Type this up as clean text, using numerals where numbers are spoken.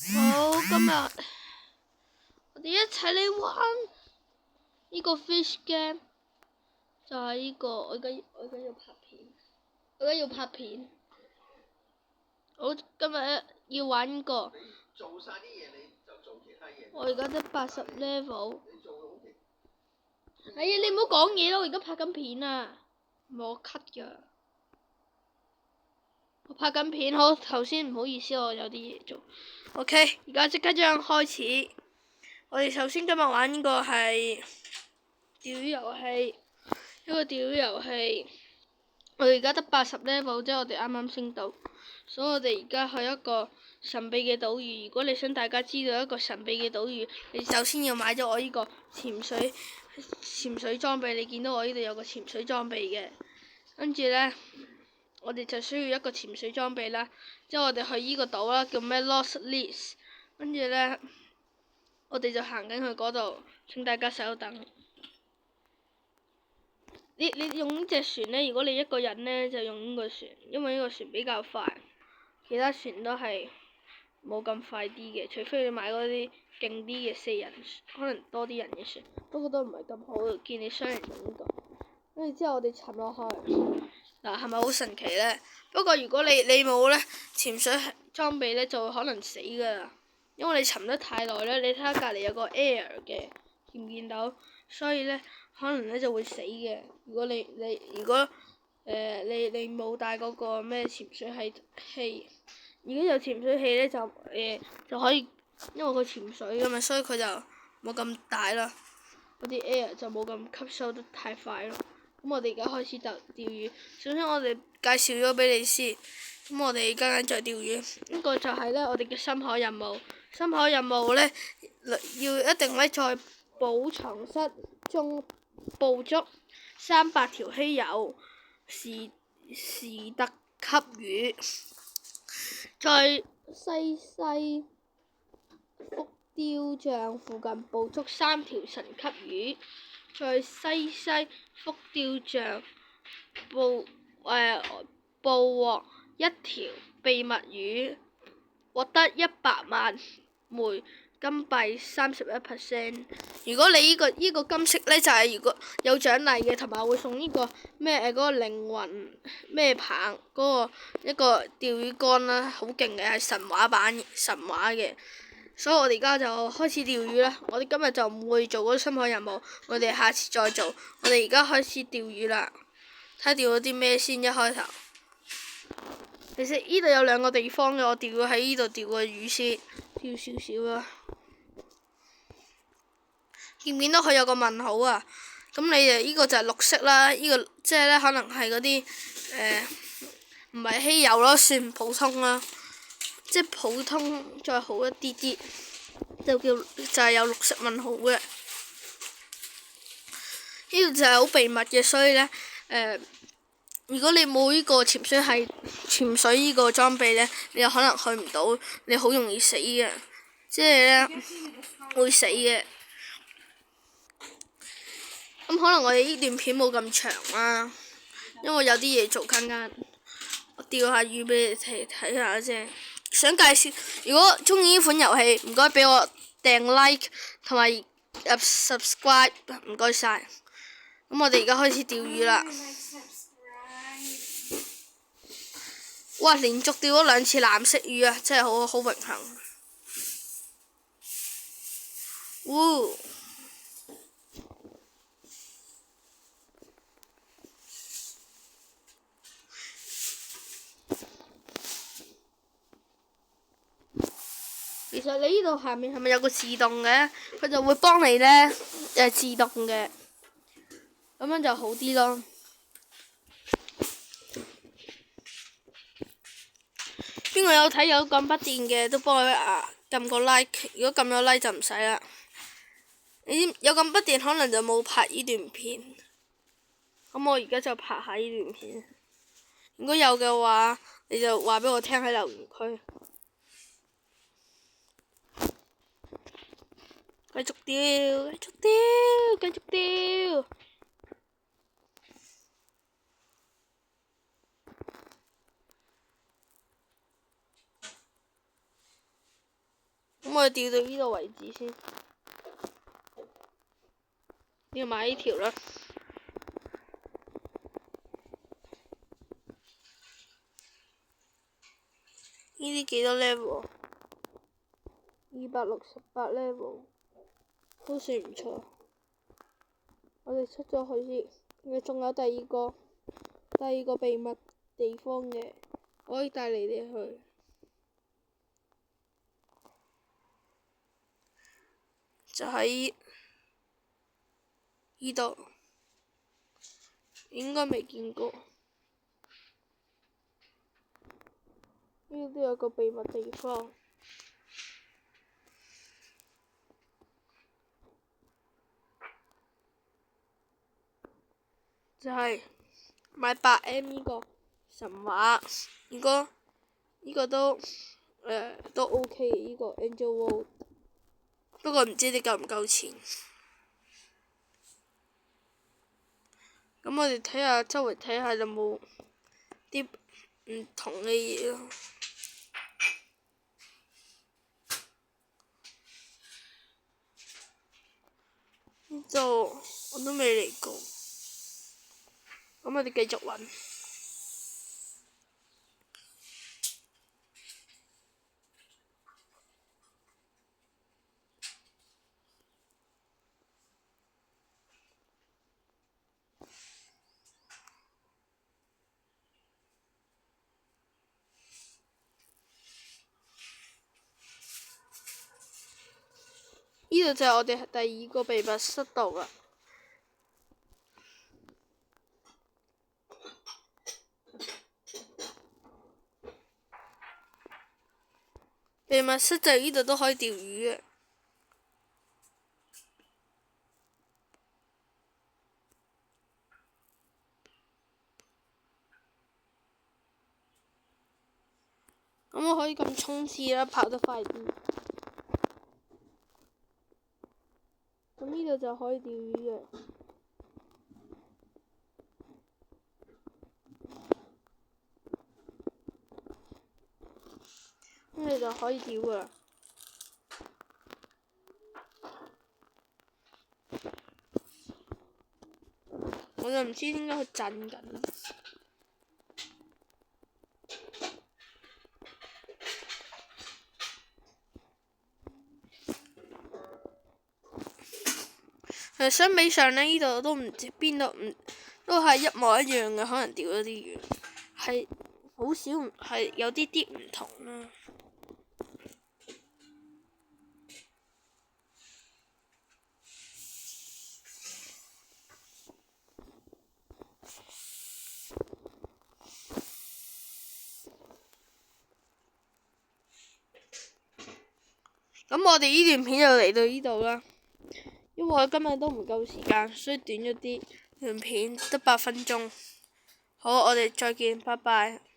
好，今日我哋一齊嚟玩呢個 fish game，就係呢個我而家要拍片，好，今日要玩呢個。做晒啲嘢，你就做其他嘢。我而家得80 level。哎呀，你唔好講嘢啦，我而家拍緊片啊，唔係我 cut 㗎。我拍緊片，好，頭先唔好意思，我有啲嘢做。OK，而家即刻將開始。我哋首先今日玩呢個係釣魚遊戲，呢個釣魚遊戲。我哋而家得80 level，即係我哋啱啱升到，所以我哋而家去一個神秘嘅島嶼。如果你想大家知道一個神秘嘅島嶼，你首先要買咗我呢個潛水裝備。你見到我呢度有個潛水裝備嘅，跟住呢，我哋就需要一個潛水裝備啦。之後我哋去呢個島啦，叫咩 Lost List， 跟住呢，我哋就行緊去嗰度。請大家稍等。你用呢隻船呢，如果你一個人呢，就用呢個船，因為呢個船比較快，其他船都係冇咁快啲嘅，除非你買嗰啲勁啲嘅4人，可能多啲人嘅船，不過都唔係咁好。建議雙人用呢個。跟住之後我哋沉落去，嗱，係咪好神奇呢？不過如果你冇呢潛水裝備呢，就會可能死㗎啦，因為你沉得太耐呢，你睇下隔離有個 air 嘅，見唔見到？所以呢，可能呢就會死嘅。如果你冇帶嗰個咩潛水器，如果有潛水器呢，就可以，因為佢潛水㗎嘛，所以佢就冇咁大啦，嗰啲 air 就冇咁吸收得太快咯。咁我哋而家開始就釣魚。首先我哋介紹咗俾你先，咁我哋而家再釣魚。呢個就係呢我哋嘅深海任務。深海任務呢，要一定呢在寶藏室中捕捉300條稀有士特級魚，在西福雕像附近捕捉3條神級魚，在西福雕像捕獲1條秘密魚，獲得100萬枚金幣31%。如果你呢個金色呢，就係如果有獎勵嘅，同埋會送呢個咩嗰個靈魂咩棒嗰個一個釣魚竿啦，好勁嘅，係神話嘅。所以我哋而家就開始釣魚啦。我哋今日就唔會做嗰個深海任務，我哋下次再做。我哋而家開始釣魚啦，睇下釣到啲咩先。一開頭，其實呢度有2個地方嘅，我釣咗喺呢度釣個魚先，釣少少啦。見唔見到佢有個問號啊？咁你哋呢個就係綠色啦，呢個即係呢，可能係嗰啲唔係稀有咯，算普通啦。即係普通再好一啲啲，就係有綠色問號嘅。呢度就係好秘密嘅，所以呢，如果你冇呢個潛水呢個裝備呢，你有可能去唔到，你好容易死嘅，即係呢，會死嘅。咁可能我哋呢段片冇咁長啦，因為有啲嘢做緊。我釣下魚俾你睇下啫。想介紹，如果中意呢款遊戲，唔該俾我訂 like 同埋subscribe， 唔該晒。咁我哋而家開始釣魚啦。哇！連續釣咗2次藍色魚啊，真係好榮幸。喎！其實你呢度下面係咪有個自動嘅？佢就會幫你呢，自動嘅，咁樣就好啲咯。邊個有睇有撳筆電嘅都幫佢撳個 like， 如果撳咗 like 就唔使啦。你有撳筆電可能就冇拍呢段片，咁我而家就拍下呢段片。如果有嘅話，你就話俾我聽喺留言區。繼續釣，繼續釣。咁我哋釣到呢度為止先。要買呢條啦。呢啲幾多 level？ 268 level， 都算唔錯。我哋出咗去先，仲有第二個秘密地方嘅，我可以帶你哋去。就喺呢度，應該未見過。呢度都有個秘密地方。就係買8M 呢個神話，呢個都OK 嘅，呢個 Angel World， 不過唔知你夠唔夠錢。咁我哋睇下周圍睇下有冇啲唔同嘅嘢咯。呢度我都未嚟過。咁我哋繼續揾。呢度就係我哋第2個秘密室度啦。秘密室就呢度都可以釣魚嘅。咁我可以咁衝刺啦，跑得快啲。咁呢度就可以釣魚嘅。咁你就可以釣噶啦。我就唔知點解佢震緊。相比上呢度都唔知邊度都係一模一樣嘅，可能釣咗啲魚，係好少係有啲唔同啦。咁我哋呢段片就嚟到呢度啦。因為我今日都唔夠時間，所以短咗啲，段片得8分鐘。好，我哋再見，拜拜。